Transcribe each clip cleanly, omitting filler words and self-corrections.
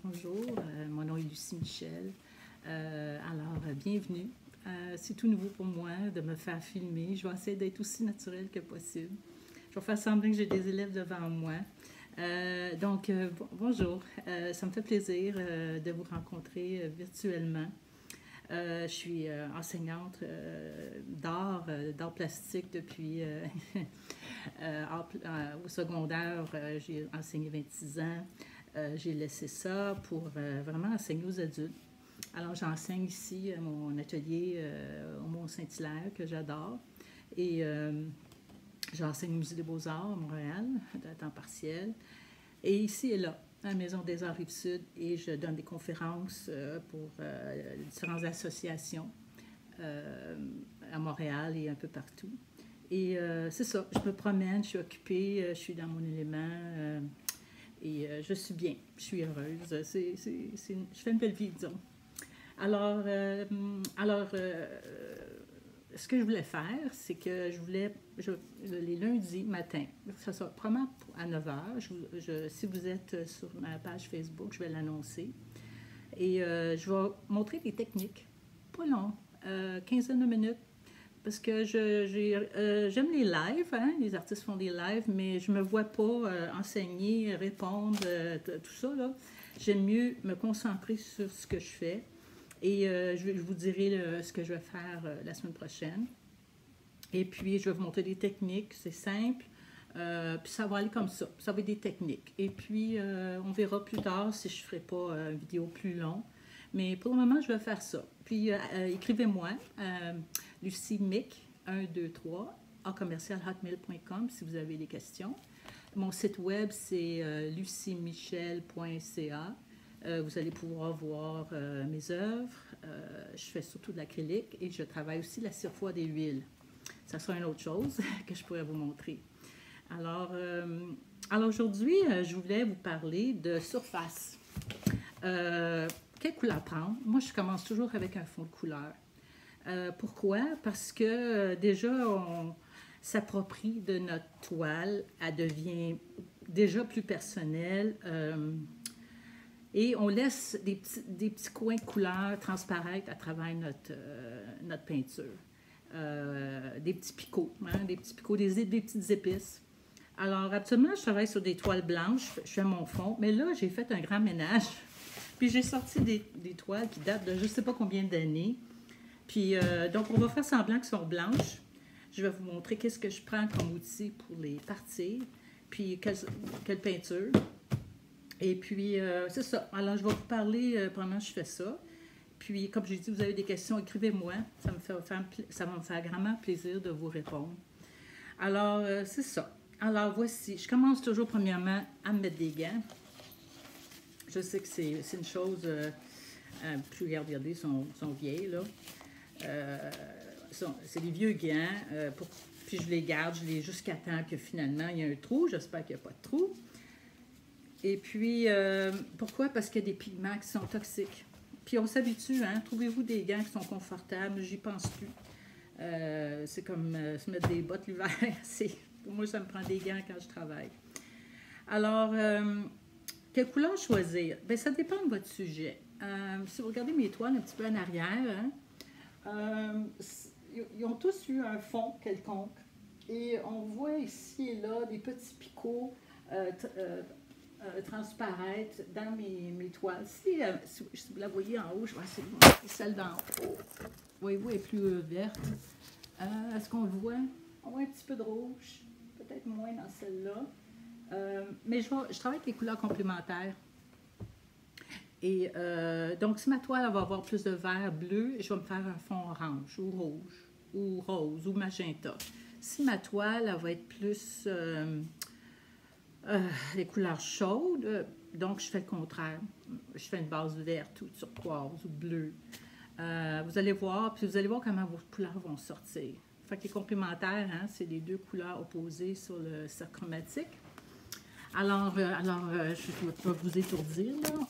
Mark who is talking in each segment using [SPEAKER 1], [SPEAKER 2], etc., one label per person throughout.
[SPEAKER 1] Bonjour, mon nom est Lucie Michel. Bienvenue. C'est tout nouveau pour moi de me faire filmer. Je vais essayer d'être aussi naturelle que possible. Je vais faire semblant que j'ai des élèves devant moi. Bonjour. Ça me fait plaisir de vous rencontrer virtuellement. Je suis enseignante d'art plastique depuis au secondaire. J'ai enseigné 26 ans. J'ai laissé ça pour vraiment enseigner aux adultes. Alors, j'enseigne ici à mon atelier au Mont-Saint-Hilaire, que j'adore. Et j'enseigne au Musée des Beaux-Arts à Montréal, à temps partiel. Et ici et là, à la Maison des Arts Rive-Sud, et je donne des conférences pour différentes associations à Montréal et un peu partout. Et c'est ça, je me promène, je suis occupée, je suis dans mon élément et je suis bien, je suis heureuse. Je fais une belle vie, disons. Alors, ce que je voulais faire, c'est que les lundis matin, ça sera probablement à 9 h. Si vous êtes sur ma page Facebook, je vais l'annoncer. Et je vais montrer des techniques, pas long, quinzaine de minutes, parce que j'aime les lives, hein? Les artistes font des lives, mais je ne me vois pas enseigner, répondre, tout ça, là. J'aime mieux me concentrer sur ce que je fais. Et je vous dirai ce que je vais faire la semaine prochaine. Et puis, je vais vous montrer des techniques, c'est simple. Puis ça va aller comme ça, ça va être des techniques. Et puis, on verra plus tard si je ne ferai pas une vidéo plus longue. Mais pour le moment, je vais faire ça. Puis, écrivez-moi, luciemic123@hotmail.com si vous avez des questions. Mon site web, c'est luciemichel.ca. Vous allez pouvoir voir mes œuvres. Je fais surtout de l'acrylique et je travaille aussi la surfoie des huiles. Ça sera une autre chose que je pourrais vous montrer. Alors aujourd'hui, je voulais vous parler de surface. Quelle couleur prendre? Moi, je commence toujours avec un fond de couleur. Pourquoi? Parce que déjà, on s'approprie de notre toile. Elle devient déjà plus personnelle. Et on laisse des petits coins de couleur transparaître à travers notre peinture. Des petits picots, hein, des petites épices. Alors, actuellement, je travaille sur des toiles blanches, je fais mon fond, mais là, j'ai fait un grand ménage. Puis j'ai sorti des toiles qui datent de je ne sais pas combien d'années. Puis, donc, on va faire semblant qu'elles sont blanches. Je vais vous montrer qu'est-ce que je prends comme outil pour les partir, puis quelle peinture. Et puis, c'est ça. Alors, je vais vous parler pendant que je fais ça. Puis, comme j'ai dit, vous avez des questions, écrivez-moi. Ça va me faire grandement plaisir de vous répondre. Alors, c'est ça. Alors, voici. Je commence toujours, premièrement, à me mettre des gants. Je sais que c'est une chose... plus regardez, ils sont vieilles, là. C'est des vieux gants. Puis, je les garde, jusqu'à temps que finalement, il y a un trou. J'espère qu'il n'y a pas de trou. Et puis, pourquoi? Parce qu'il y a des pigments qui sont toxiques. Puis on s'habitue, hein? Trouvez-vous des gants qui sont confortables, j'y pense plus. C'est comme se mettre des bottes l'hiver. Pour moi, ça me prend des gants quand je travaille. Alors, quelle couleur choisir? Bien, ça dépend de votre sujet. Si vous regardez mes toiles un petit peu en arrière, hein, ils ont tous eu un fond quelconque. Et on voit ici et là des petits picots transparaître dans mes toiles. Si vous la voyez en haut, je vais essayer de montrer celle d'en haut. Voyez-vous, elle est plus verte. Est-ce qu'on le voit? On voit un petit peu de rouge, peut-être moins dans celle-là. Mais je travaille avec les couleurs complémentaires. Et donc, si ma toile va avoir plus de vert, bleu, je vais me faire un fond orange ou rouge ou rose ou magenta. Si ma toile, elle va être plus... les couleurs chaudes, donc je fais le contraire. Je fais une base verte ou turquoise ou bleue. Vous allez voir, puis vous allez voir comment vos couleurs vont sortir. Fait que les complémentaires, hein, c'est les deux couleurs opposées sur le cercle chromatique. Alors je ne vais pas vous étourdir, là.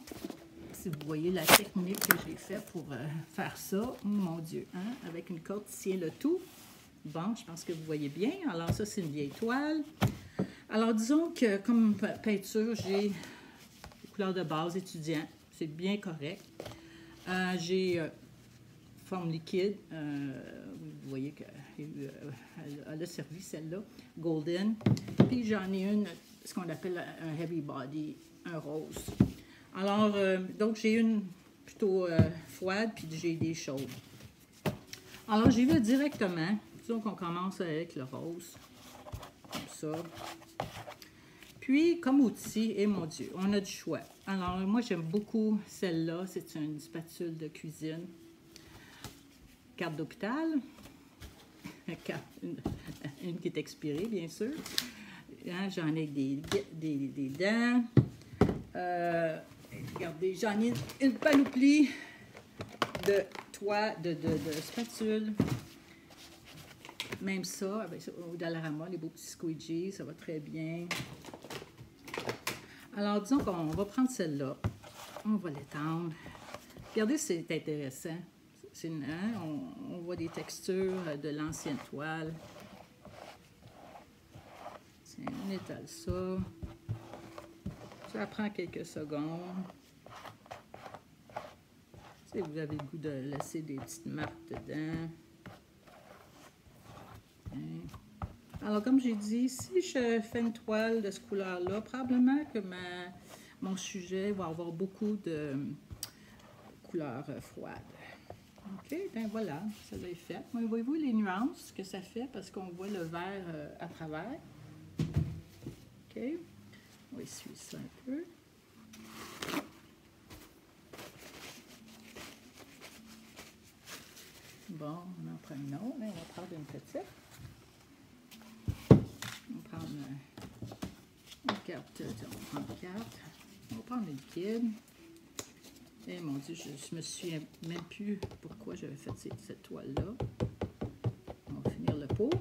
[SPEAKER 1] Si vous voyez la technique que j'ai faite pour faire ça, oh, mon Dieu, hein, avec une corde qui tient le tout. Bon, je pense que vous voyez bien. Alors ça, c'est une vieille toile. Alors, disons que comme peinture, j'ai couleur de base étudiant. C'est bien correct. J'ai forme liquide. Vous voyez qu'elle a servi celle-là. Golden. Puis j'en ai une, ce qu'on appelle un heavy body, un rose. Alors, donc j'ai une plutôt froide, puis j'ai des chaudes. Alors, j'y vais directement. Disons qu'on commence avec le rose. Comme ça. Puis, comme outil, et mon Dieu, on a du choix. Alors, moi, j'aime beaucoup celle-là. C'est une spatule de cuisine. Carte d'hôpital. Une qui est expirée, bien sûr. J'en ai des dents. Regardez, j'en ai une panoplie de spatule. Même ça, au Dollarama, les beaux petits squeegees, ça va très bien. Alors, disons qu'on va prendre celle-là. On va l'étendre. Regardez, c'est intéressant. On voit des textures de l'ancienne toile. Tiens, on étale ça. Ça prend quelques secondes. Si vous avez le goût de laisser des petites marques dedans. Alors, comme j'ai dit, si je fais une toile de cette couleur-là, probablement que mon sujet va avoir beaucoup de couleurs froides. OK, bien voilà, ça va être fait. Voyez-vous les nuances que ça fait parce qu'on voit le vert à travers. OK, on va essuyer ça un peu. Bon, on en prend une autre. On va prendre une petite. On va prendre une carte. On va prendre 4. On va prendre une liquide. Et mon Dieu, je me souviens même plus pourquoi j'avais fait cette toile-là. On va finir le pot.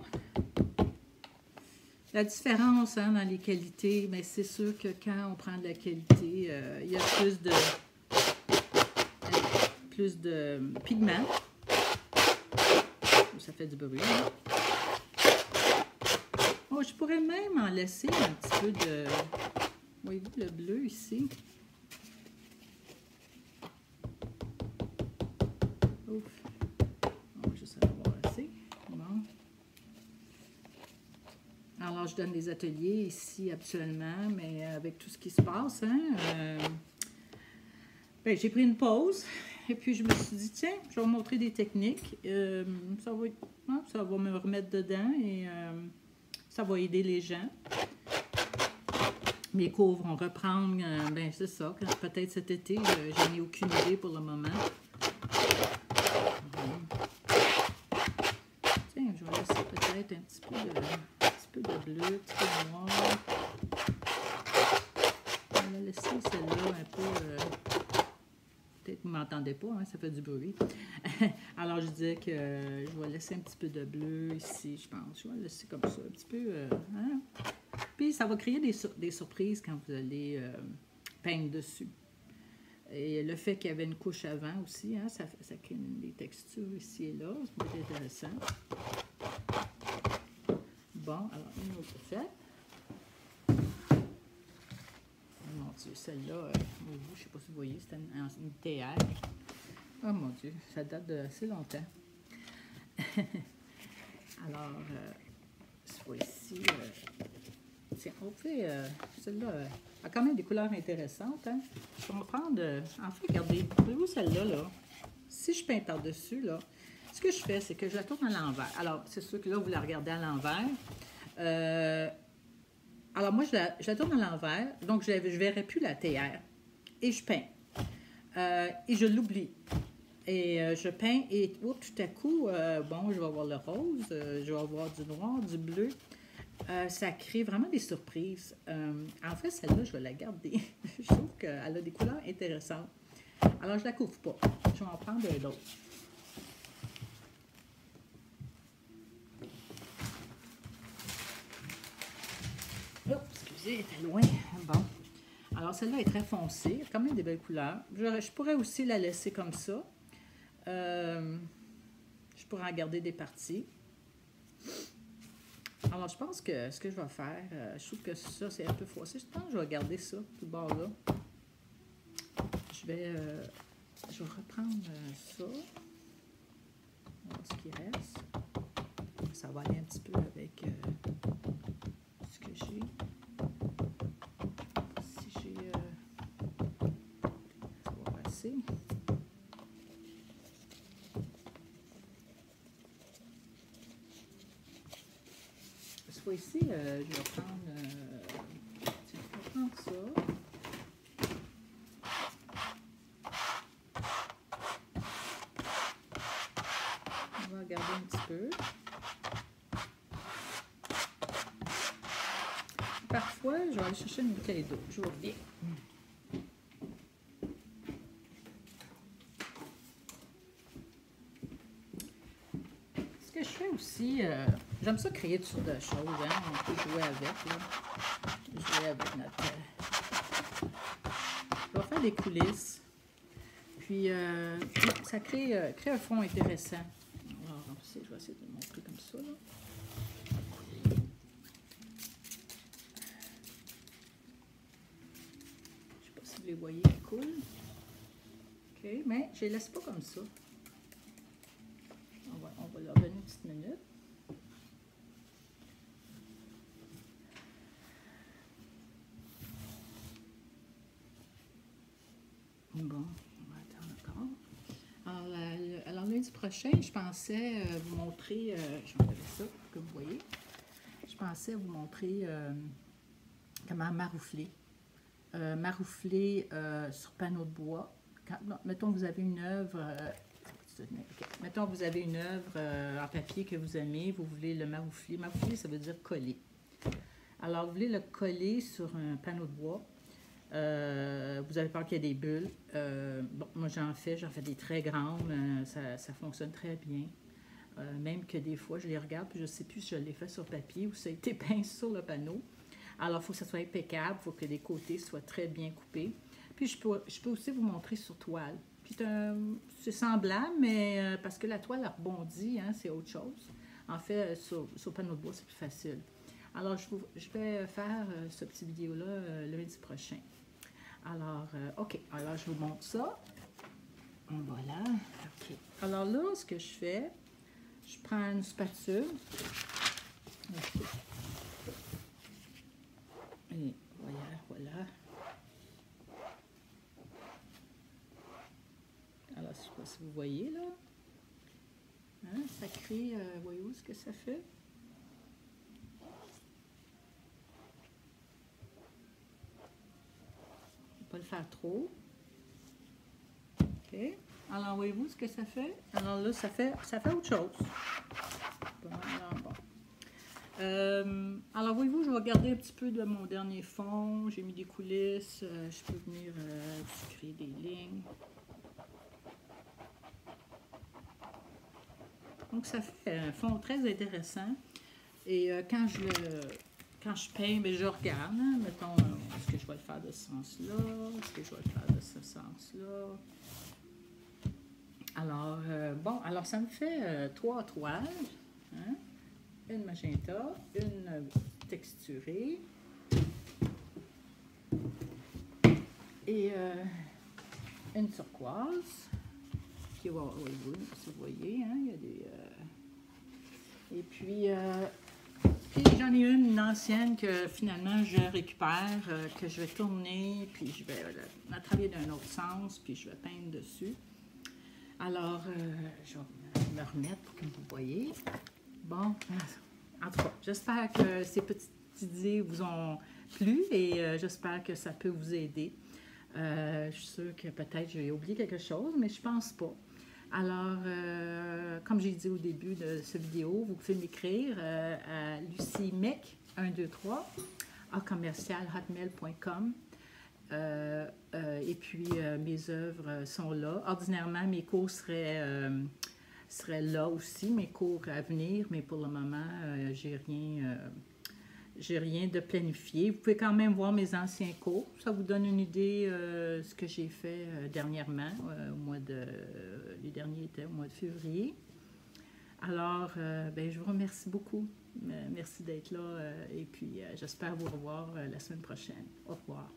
[SPEAKER 1] La différence dans les qualités, mais c'est sûr que quand on prend de la qualité, il y a plus de pigments. Ça fait du bruit. Oh, je pourrais même en laisser un petit peu de... Voyez-vous le bleu ici? Ouf. On va juste en avoir assez. Bon. Alors, je donne des ateliers ici actuellement, mais avec tout ce qui se passe, j'ai pris une pause. Et puis, je me suis dit, tiens, je vais vous montrer des techniques. Ça va me remettre dedans et ça va aider les gens. Mes cours vont reprendre, c'est ça, peut-être cet été. Je n'ai aucune idée pour le moment. Tiens, je vais laisser peut-être un petit peu de bleu, un petit peu de noir. On va laisser celle-là un peu... Peut-être que vous ne m'entendez pas, ça fait du bruit. Alors, je disais que je vais laisser un petit peu de bleu ici, je pense. Je vais laisser comme ça, un petit peu. Puis, ça va créer des surprises quand vous allez peindre dessus. Et le fait qu'il y avait une couche avant aussi, ça crée des textures ici et là. Ça peut être intéressant. Bon, alors, une autre faite. Mon Dieu, celle-là, je ne sais pas si vous voyez, c'est une théâtre. Oh mon Dieu, ça date de assez longtemps. Alors, ce fois-ci, tiens, on fait, celle-là a quand même des couleurs intéressantes. Je vais en prendre, en fait, regardez, voyez-vous celle-là, là, si je peins par-dessus, là, ce que je fais, c'est que je la tourne à l'envers. Alors, c'est sûr que là, vous la regardez à l'envers. Alors, moi, je la tourne à l'envers, donc je ne verrai plus la théière. Et je peins. Et je l'oublie. Et je peins, et tout à coup, je vais avoir le rose, je vais avoir du noir, du bleu. Ça crée vraiment des surprises. En fait, celle-là, je vais la garder. Je trouve qu'elle a des couleurs intéressantes. Alors, je ne la couvre pas. Je vais en prendre un autre. Oh, excusez, elle était loin. Bon. Alors, celle-là est très foncée. Elle a quand même des belles couleurs. Je pourrais aussi la laisser comme ça. Je pourrais en garder des parties. Alors, je pense que ce que je vais faire, je trouve que ça, c'est un peu froissé. Je pense que je vais garder ça, tout bord-là. je vais reprendre ça. On va voir ce qui reste. Ça va aller un petit peu avec ce que j'ai. Si j'ai... ça va passer. Cette fois-ci, je vais prendre... tiens, je vais prendre ça. On va regarder un petit peu. Parfois, je vais aller chercher une bouteille d'eau. Je reviens. Ce que je fais aussi, j'aime ça créer toutes sortes de choses. Hein? On peut jouer avec. Là. Jouer avec notre... je vais faire des coulisses. Puis, ça crée un fond intéressant. Alors, je vais essayer de le montrer comme ça. Là. Vous les voyez, ils coulent. OK, mais je les laisse pas comme ça. On va leur donner une petite minute. Bon, on va attendre encore. Alors lundi prochain, je pensais vous montrer, je vais enlever ça pour que vous voyez. Je pensais vous montrer comment maroufler. Maroufler sur panneau de bois. Mettons que vous avez une œuvre, mettons que vous avez une œuvre en papier que vous aimez, vous voulez le maroufler. Maroufler, ça veut dire coller. Alors, vous voulez le coller sur un panneau de bois. Vous avez peur qu'il y ait des bulles. Bon, moi, j'en fais des très grandes. Ça fonctionne très bien. Même que des fois, je les regarde, puis je ne sais plus si je l'ai fait sur papier ou si ça a été peint sur le panneau. Alors, il faut que ça soit impeccable, il faut que les côtés soient très bien coupés. Puis, je peux aussi vous montrer sur toile. Puis, c'est semblable, mais parce que la toile rebondit, hein, c'est autre chose. En fait, sur panneau de bois, c'est plus facile. Alors, je vais faire ce petit vidéo-là lundi prochain. Alors, OK. Alors, je vous montre ça. Voilà. OK. Alors là, ce que je fais, je prends une spatule. OK. Et voilà. Alors, je ne sais pas si vous voyez, là. Hein, ça crée, voyez-vous ce que ça fait? Je ne vais pas le faire trop. OK. Alors, voyez-vous ce que ça fait? Alors là, ça fait autre chose. Alors, voyez-vous, je vais regarder un petit peu de mon dernier fond. J'ai mis des coulisses. Je peux venir créer des lignes. Donc, ça fait un fond très intéressant. Et quand je peins, bien, je regarde. Hein, mettons, est-ce que je vais le faire de ce sens-là? Est-ce que je vais le faire de ce sens-là? Alors, bon, alors ça me fait 3 toiles. Hein? Une magenta, une texturée et une turquoise qui va, si vous voyez, hein, il y a des et puis j'en ai une ancienne que finalement je récupère, que je vais tourner, puis je vais la travailler d'un autre sens, puis je vais peindre dessus. Alors, je vais me remettre pour que vous voyez. Bon, en tout cas, j'espère que ces petites idées vous ont plu et j'espère que ça peut vous aider. Je suis sûre que peut-être j'ai oublié quelque chose, mais je pense pas. Alors, comme j'ai dit au début de cette vidéo, vous pouvez m'écrire à lucymec123@hotmail.com. Et puis, mes œuvres sont là. Ordinairement, mes cours seraient là aussi, mes cours à venir, mais pour le moment, j'ai rien de planifié. Vous pouvez quand même voir mes anciens cours. Ça vous donne une idée de ce que j'ai fait dernièrement, les derniers étaient au mois de février. Alors, ben, je vous remercie beaucoup. Merci d'être là et puis j'espère vous revoir la semaine prochaine. Au revoir.